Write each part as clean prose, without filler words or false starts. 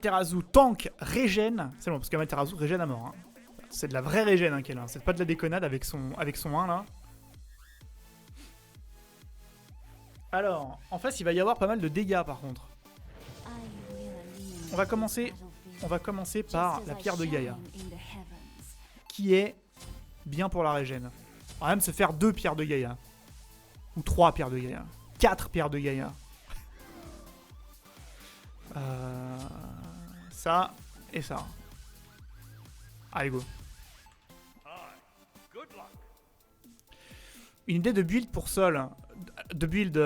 Amaterasu tank régène. C'est bon, parce qu'Amaterasu régène à mort. Hein. C'est de la vraie régène hein, qu'elle a. C'est pas de la déconnade avec son 1 là. Alors, en face, il va y avoir pas mal de dégâts par contre. On va commencer par la pierre de Gaïa. Qui est bien pour la régène. On va même se faire 2 pierres de Gaïa. Ou 3 pierres de Gaïa. 4 pierres de Gaïa. Ça et ça. Allez, go. Une idée de build pour Sol. De build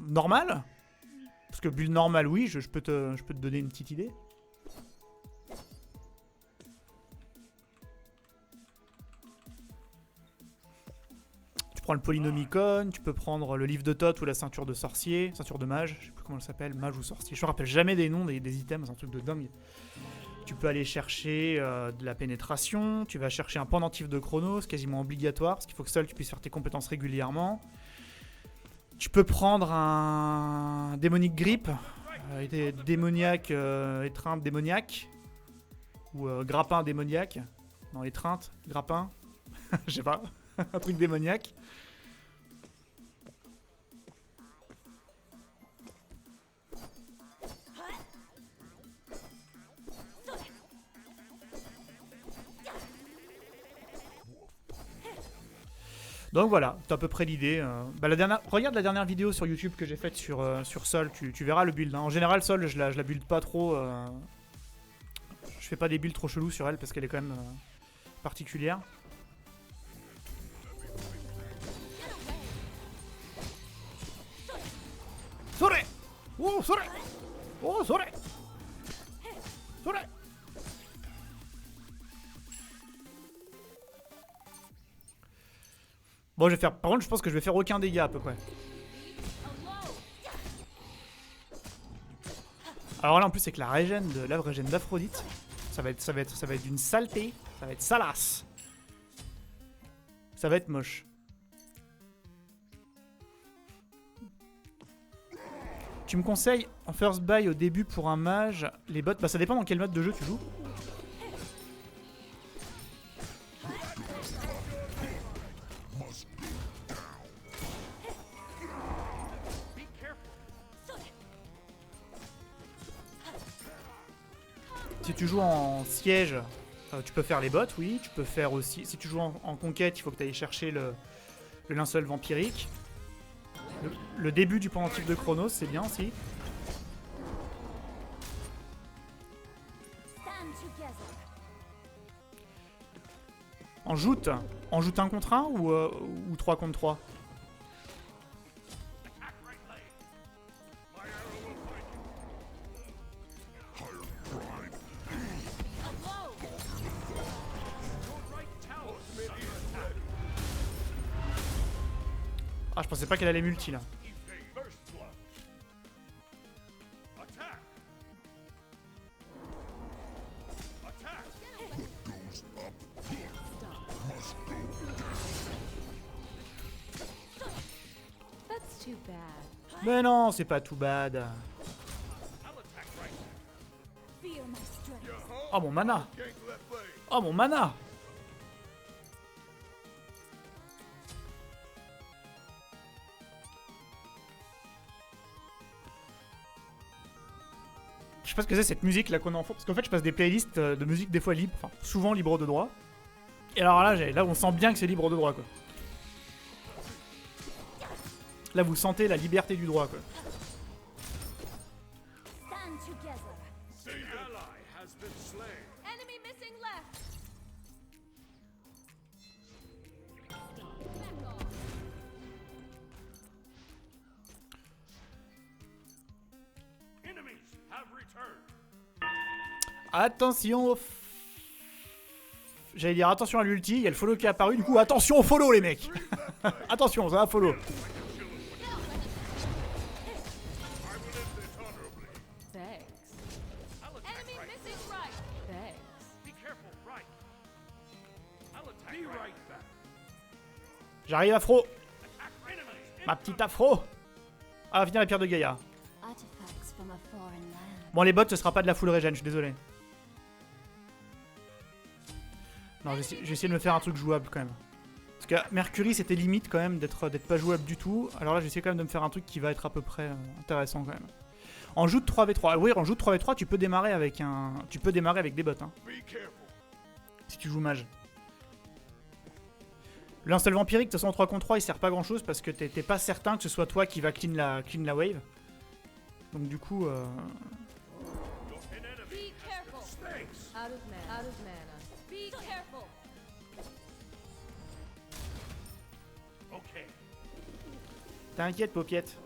normal. Parce que build normal, oui, je peux te donner une petite idée. Tu prends le Polynomicon, tu peux prendre le livre de Thoth ou la ceinture de sorcier, ceinture de mage, je sais plus comment elle s'appelle, mage ou sorcier. Je me rappelle jamais des noms des items, c'est un truc de dingue. Tu peux aller chercher de la pénétration, tu vas chercher un pendentif de Chronos, quasiment obligatoire, parce qu'il faut que seul tu puisses faire tes compétences régulièrement. Tu peux prendre un démonique grip, démoniaque, étreinte démoniaque, ou grappin démoniaque. Non, étreinte, grappin, je sais pas, un truc démoniaque. Donc voilà, c'est à peu près l'idée. Regarde la dernière vidéo sur YouTube que j'ai faite sur Sol, tu verras le build. Hein. En général, Sol, je la build pas trop. Je fais pas des builds trop chelous sur elle parce qu'elle est quand même particulière. Sore! Oh, sore! Oh, sore! Sore! Bon, je vais faire. Par contre, je pense que je vais faire aucun dégât à peu près. Alors là, en plus, c'est que la régène d'Aphrodite, ça va être d'une saleté, ça va être salace. Ça va être moche. Tu me conseilles en first buy au début pour un mage, les bots. Bah, ça dépend dans quel mode de jeu tu joues. Si tu joues en siège, tu peux faire les bots, oui. Tu peux faire aussi. Si tu joues en conquête, il faut que tu ailles chercher le linceul vampirique. Le début du pendentif de Chronos, c'est bien aussi. En joute 1 contre 1 ou 3 contre 3? Ah, je pensais pas qu'elle allait multi là. Mais non, c'est pas tout bad. Oh mon mana. Oh mon mana. Je sais pas ce que c'est cette musique là qu'on a en fond. Parce qu'en fait je passe des playlists de musique des fois libre, enfin souvent libre de droit. Et alors là on sent bien que c'est libre de droit quoi. Là vous sentez la liberté du droit quoi. Attention au... J'allais dire attention à l'ulti, il y a le follow qui est apparu, du coup attention au follow les mecs. Attention, ça va follow. J'arrive Afro. Ma petite Afro. Ah, venir la pierre de Gaïa. Bon, les bots, ce sera pas de la full regen, je suis désolé. Non, j'ai essayé de me faire un truc jouable quand même. Parce que Mercury, c'était limite quand même d'être pas jouable du tout. Alors là, j'essaie quand même de me faire un truc qui va être à peu près intéressant quand même. En joue de 3v3. Oui, en joue de 3v3, tu peux démarrer avec un... Tu peux démarrer avec des bots. Hein. Si tu joues mage. Le linceul vampirique, de toute façon, en 3 contre 3, il sert pas grand chose parce que t'es pas certain que ce soit toi qui va clean la wave. Donc du coup... T'inquiète, paupiette.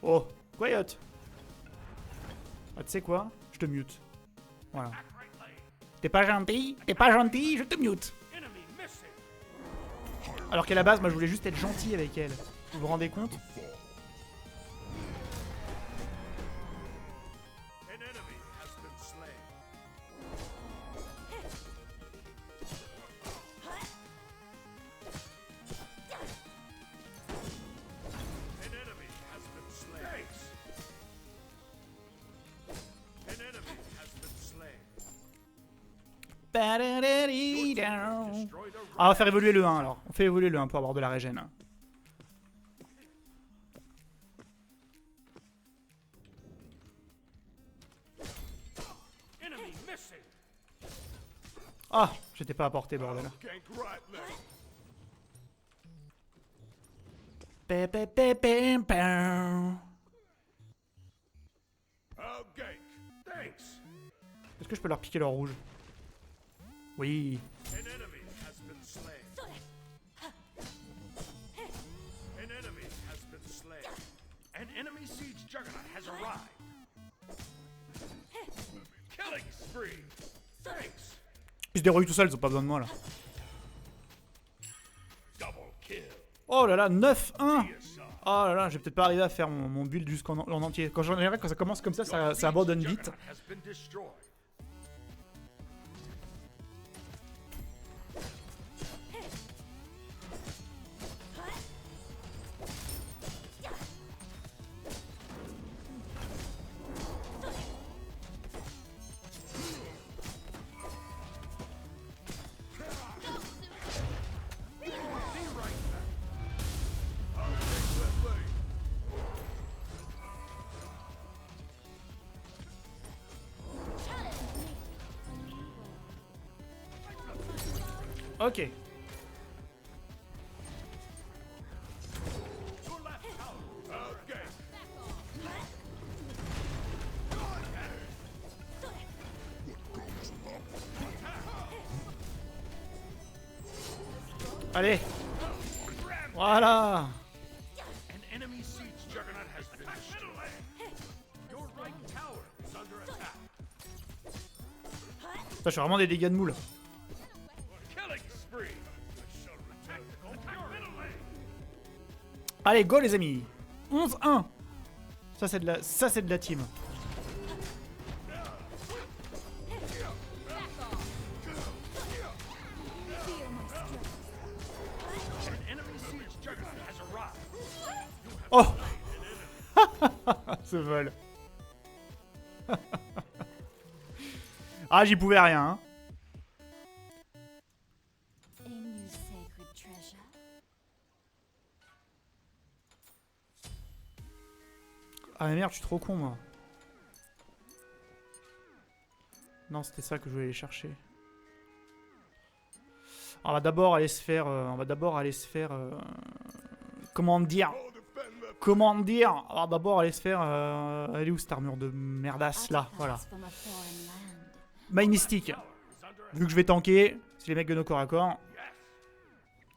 Oh, quiet. Ah, tu sais quoi? Je te mute. Voilà. T'es pas gentil, je te mute. Alors qu'à la base, moi je voulais juste être gentil avec elle. Vous vous rendez compte? Ah, on va faire évoluer le 1 alors. On fait évoluer le 1 pour avoir de la régène. Ah, j'étais pas à portée, bordel. Est-ce que je peux leur piquer leur rouge? Oui. Ils se dérouillent tout seuls, ils ont pas besoin de moi là. Oh là là, 9-1. Oh là là, j'ai peut-être pas arrivé à faire mon build jusqu'en entier. Quand ça commence comme ça abandonne vite. Ok. Allez. Voilà. Putain, je fais vraiment des dégâts de moule. Allez, go les amis. 11-1. Ça c'est de la team. Oh. Ce vol. Ah, j'y pouvais rien. Hein. Ah mais merde, je suis trop con moi. Non, c'était ça que je voulais aller chercher. On va d'abord aller se faire... comment dire? On va d'abord aller se faire... elle est où cette armure de merdasse là? Voilà. My Mystique. Vu que je vais tanker, c'est les mecs de nos corps à corps.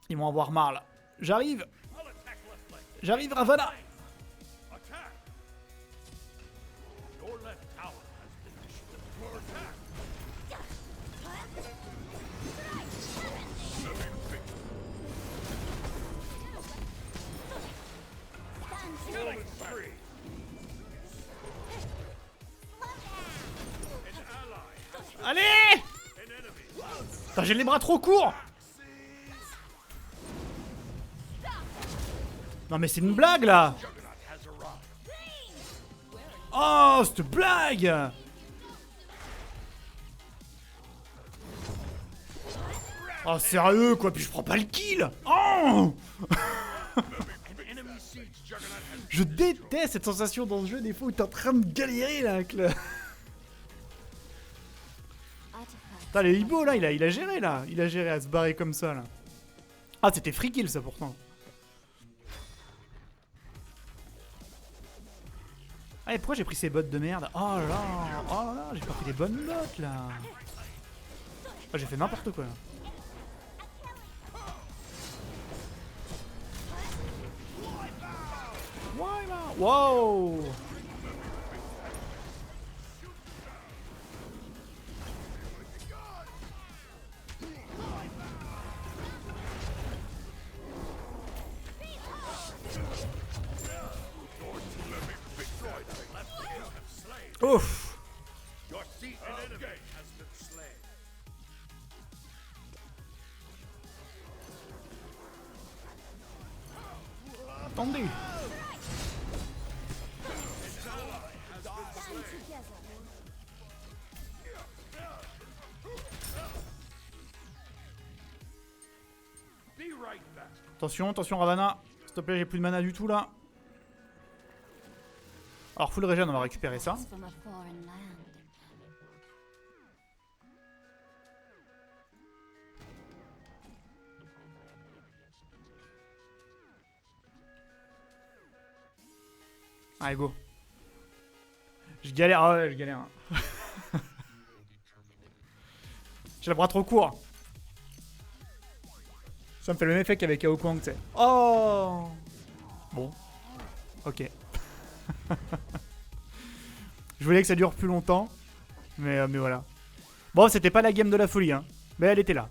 Ils vont avoir marre là. J'arrive. J'arrive, Ravana. Allez! Putain, j'ai les bras trop courts! Non mais c'est une blague là. Oh, cette blague. Oh sérieux quoi, puis je prends pas le kill. Oh. Je déteste cette sensation dans ce jeu des fois où t'es en train de galérer là avec le... Putain, le hibou là, il a géré là. Il a géré à se barrer comme ça là. Ah, c'était free kill ça pourtant. Ah, et pourquoi j'ai pris ces bottes de merde? Oh là là, j'ai pas pris les bonnes bottes là. Ah, j'ai fait n'importe quoi là. Wow! Ouf! Attendez! Attention, attention Ravana. S'il te plaît, j'ai plus de mana du tout là. Alors full regen, on va récupérer ça. Allez go. Je galère, ah ouais je galère. J'ai le bras trop court. Ça me fait le même effet qu'avec Ao Kuang, tu sais. Oh. Bon. Ok. Je voulais que ça dure plus longtemps. Mais voilà. Bon, c'était pas la game de la folie, hein. Mais elle était là.